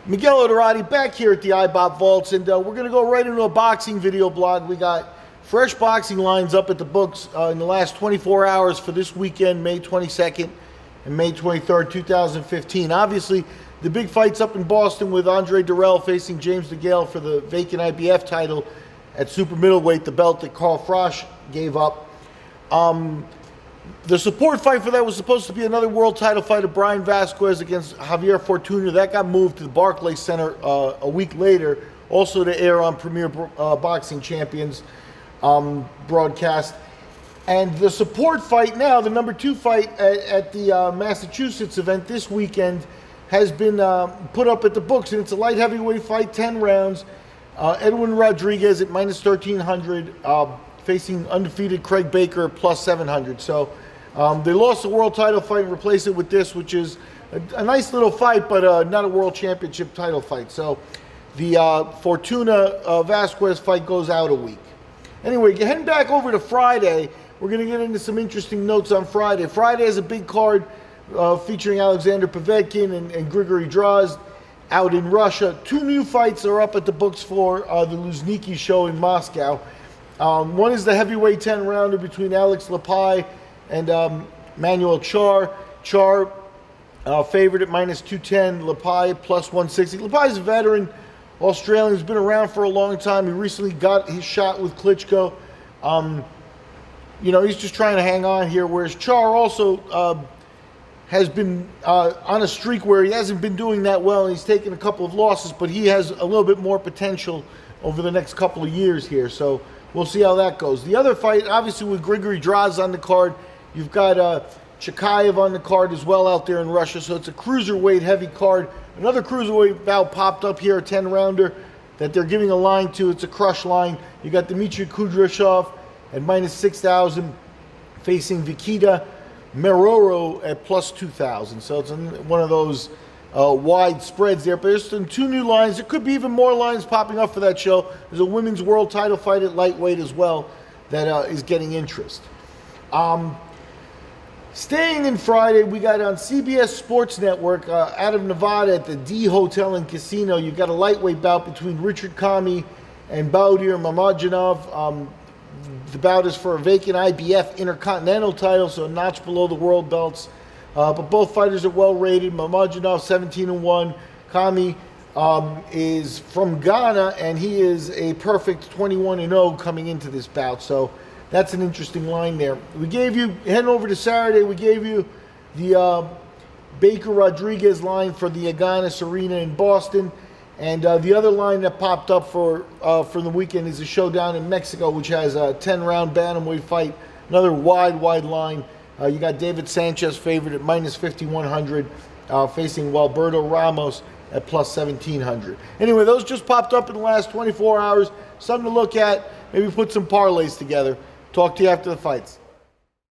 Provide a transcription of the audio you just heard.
Miguel Oderati back here at the IBOP Vaults, and we're going to go right into a boxing video blog. We got fresh boxing lines up at the books in the last 24 hours for this weekend, May 22nd and May 23rd, 2015. Obviously, the big fight's up in Boston with Andre Dirrell facing James DeGale for the vacant IBF title at super middleweight, the belt that Carl Froch gave up. The support fight for that was supposed to be another world title fight of Brian Vasquez against Javier Fortuna. That got moved to the Barclays Center a week later, also to air on Premier Boxing Champions broadcast. And the support fight now, the number 2 fight at the Massachusetts event this weekend, has been put up at the books, and it's a light heavyweight fight, 10 rounds. Edwin Rodriguez at minus 1,300, facing undefeated Craig Baker at plus 700. So they lost the world title fight and replaced it with this, which is a nice little fight, but not a world championship title fight. So the Fortuna Vasquez fight goes out a week. Anyway, heading back over to Friday, we're going to get into some interesting notes on Friday. Friday has a big card featuring Alexander Povetkin and Grigory Drozd out in Russia. 2 new fights are up at the books for the Luzhniki show in Moscow. One is the heavyweight 10-rounder between Alex Lepai and Manuel Charr. Charr favored at minus 210, Lepai plus 160. Lepai's a veteran Australian who's been around for a long time. He recently got his shot with Klitschko. He's just trying to hang on here, whereas Charr also has been on a streak where he hasn't been doing that well, and he's taken a couple of losses, but he has a little bit more potential over the next couple of years here. So we'll see how that goes. The other fight, obviously, with Grigory Drozd on the card, you've got Chikaev on the card as well out there in Russia. So it's a cruiserweight heavy card. Another cruiserweight bout popped up here, a 10-rounder that they're giving a line to. It's a crush line. You got Dmitry Kudryashov at minus 6,000 facing Vikita Meroro at plus 2,000. So it's one of those wide spreads there. But there's some 2 new lines. There could be even more lines popping up for that show. There's a women's world title fight at lightweight as well that is getting interest. Staying in Friday, we got on CBS Sports Network out of Nevada at the D Hotel and Casino. You've got a lightweight bout between Richard Kami and Baudir Mammadjanov. The bout is for a vacant IBF Intercontinental title, so a notch below the world belts. But both fighters are well rated. Mammadjanov 17-1. Kami is from Ghana, and he is a perfect 21-0 coming into this bout. So that's an interesting line there. We gave you, heading over to Saturday, we gave you the Baker Rodriguez line for the Agganis Arena in Boston. And the other line that popped up for the weekend is a showdown in Mexico, which has a 10-round bantamweight fight. Another wide line. You got David Sanchez favored at minus 5,100, facing Walberto Ramos at plus 1,700. Anyway, those just popped up in the last 24 hours. Something to look at. Maybe put some parlays together. Talk to you after the fights.